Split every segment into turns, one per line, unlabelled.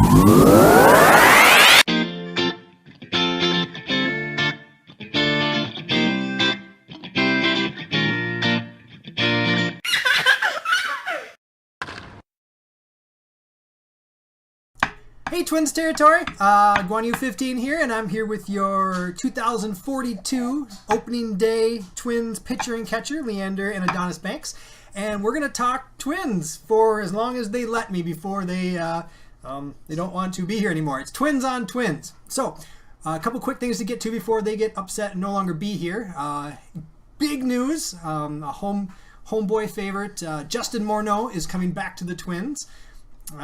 Hey Twins territory, Guan Yu 15 here, and I'm here with your 2042 opening day Twins pitcher and catcher, Leander and Adonis Banks, and we're going to talk Twins for as long as they let me before they don't want to be here anymore. It's Twins on Twins. So, a couple quick things to get to before they get upset and no longer be here. Big news, a homeboy favorite, Justin Morneau is coming back to the Twins. He's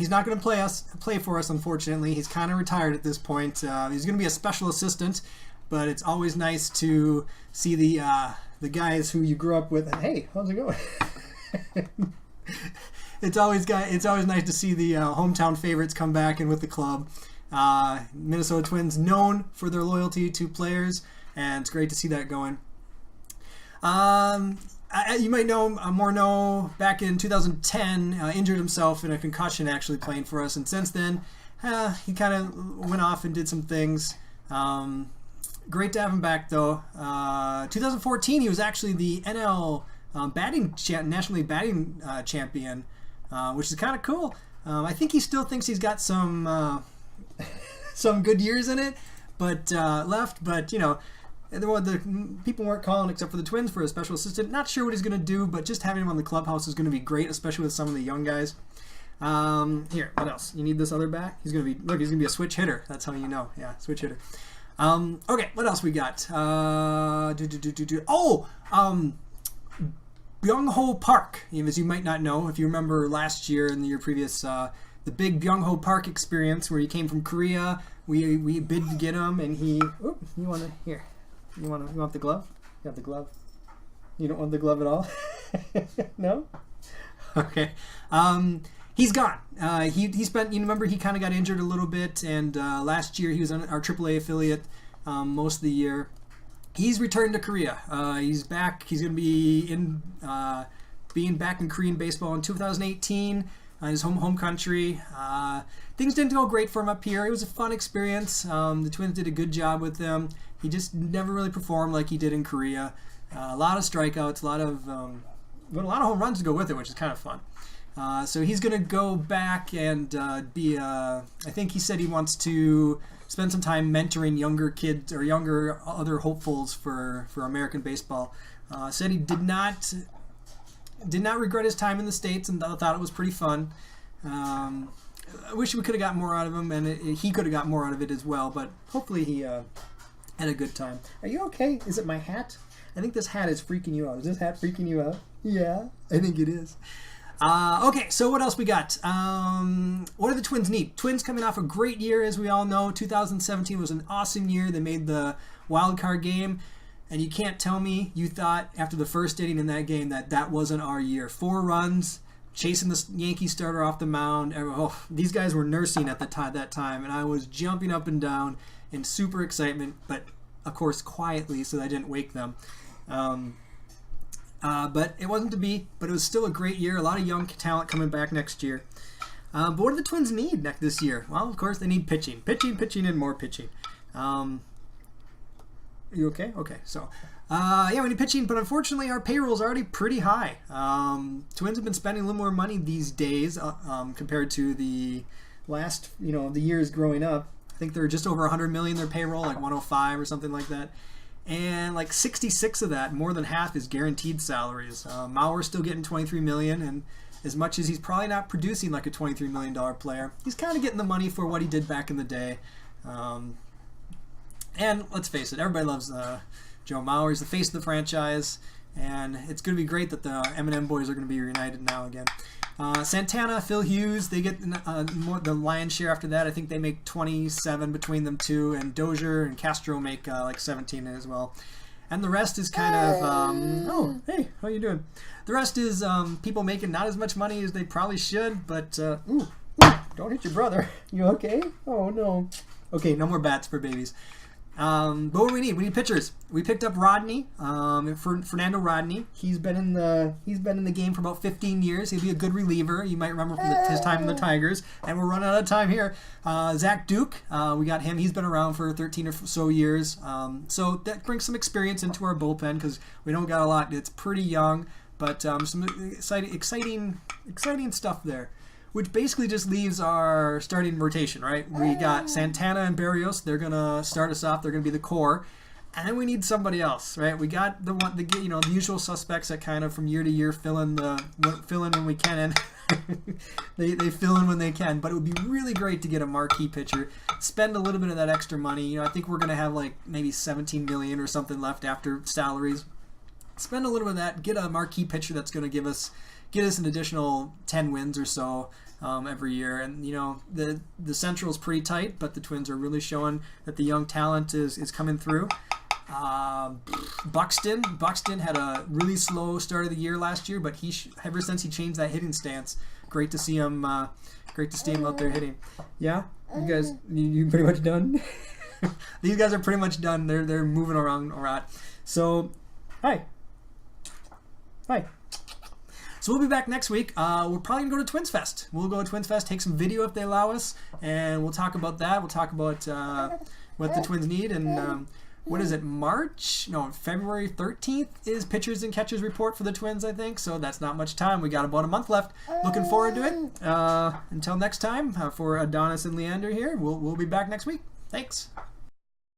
not going to play for us, unfortunately. He's kind of retired at this point. He's going to be a special assistant, but it's always nice to see the guys who you grew up with. And hey, how's it going? It's always nice to see the hometown favorites come back and with the club. Minnesota Twins known for their loyalty to players, and it's great to see that going. You might know Morneau back in 2010 injured himself in a concussion actually playing for us, and since then he kind of went off and did some things. Great to have him back though. 2014 he was actually the NL National League batting champion, which is kind of cool. I think he still thinks he's got some good years in it, but left. But you know, the people weren't calling except for the Twins for a special assistant. Not sure what he's going to do, but just having him on the clubhouse is going to be great, especially with some of the young guys. Here, what else? You need this other bat? He's going to be a switch hitter. That's how you know. Yeah, switch hitter. Okay, what else we got? Byung-ho Park. As you might not know, if you remember last year and the year previous, the big Byung-ho Park experience where he came from Korea. We bid to get him, and he. Oh, you want to here? You want the glove? You have the glove. You don't want the glove at all? No? Okay. He's gone. He spent. You remember he kind of got injured a little bit, and last year he was on our AAA affiliate most of the year. He's returned to Korea. He's back. He's going to be being back in Korean baseball in 2018. His home country. Things didn't go great for him up here. It was a fun experience. The Twins did a good job with him. He just never really performed like he did in Korea. A lot of strikeouts, a lot of home runs to go with it, which is kind of fun. So he's going to go back and be. I think he said he wants to spend some time mentoring younger kids or younger other hopefuls for American baseball. Said he did not regret his time in the States and thought it was pretty fun. I wish we could have got more out of him, and he could have got more out of it as well, but hopefully he had a good time. Are you okay? Is it my hat? I think this hat is freaking you out. Is this hat freaking you out? Yeah, I think it is. Okay, so what else we got? What do the Twins need? Twins coming off a great year, as we all know. 2017 was an awesome year. They made the wild card game. And you can't tell me you thought after the first inning in that game that wasn't our year. 4 runs, chasing the Yankee starter off the mound. Oh, these guys were nursing at that time, and I was jumping up and down in super excitement, but of course quietly so that I didn't wake them. But it wasn't to be, but it was still a great year. A lot of young talent coming back next year. But what do the Twins need this year? Well, of course they need pitching. Pitching, and more pitching. You okay? Okay, so we need pitching, but unfortunately our payroll is already pretty high. Twins have been spending a little more money these days compared to the last, the years growing up. I think they're just over 100 million their payroll, like 105 or something like that. And like 66 of that, more than half, is guaranteed salaries. Mauer's still getting 23 million, and as much as he's probably not producing like a $23 million player, he's kind of getting the money for what he did back in the day. And let's face it, everybody loves Joe Mauer. He's the face of the franchise, and it's going to be great that the M&M boys are going to be reunited now again. Santana, Phil Hughes, they get the lion's share after that. I think they make 27 between them two, and Dozier and Castro make like 17 as well. And the rest is kind of, oh, hey, how you doing? The rest is people making not as much money as they probably should, but, don't hit your brother. You okay? Oh, no. Okay, no more bats for babies. But what do we need? We need pitchers. We picked up Rodney, Fernando Rodney. He's been in the game for about 15 years. He'll be a good reliever. You might remember from his time in the Tigers. And we're running out of time here. Zach Duke, we got him. He's been around for 13 or so years. So that brings some experience into our bullpen because we don't got a lot. It's pretty young, but some exciting stuff there. Which basically just leaves our starting rotation, right? We got Santana and Barrios. They're gonna start us off. They're gonna be the core, and then we need somebody else, right? We got the usual suspects that kind of from year to year fill in when we can, and they fill in when they can. But it would be really great to get a marquee pitcher, spend a little bit of that extra money. I think we're gonna have like maybe 17 million or something left after salaries. Spend a little bit of that, get a marquee pitcher that's gonna get us an additional 10 wins or so. Every year, and the Central is pretty tight, but the Twins are really showing that the young talent is coming through. Buxton had a really slow start of the year last year, but ever since he changed that hitting stance, great to see him out there hitting. Yeah, you guys, you pretty much done. These guys are pretty much done. They're moving around a lot. So, hi. So we'll be back next week. We're probably going to go to Twins Fest. We'll go to Twins Fest, take some video if they allow us, and we'll talk about that. We'll talk about what the Twins need. And what is it, February 13th is pitchers and catchers report for the Twins, I think. So that's not much time. We got about a month left. Looking forward to it. Until next time, for Adonis and Leander here, we'll be back next week. Thanks.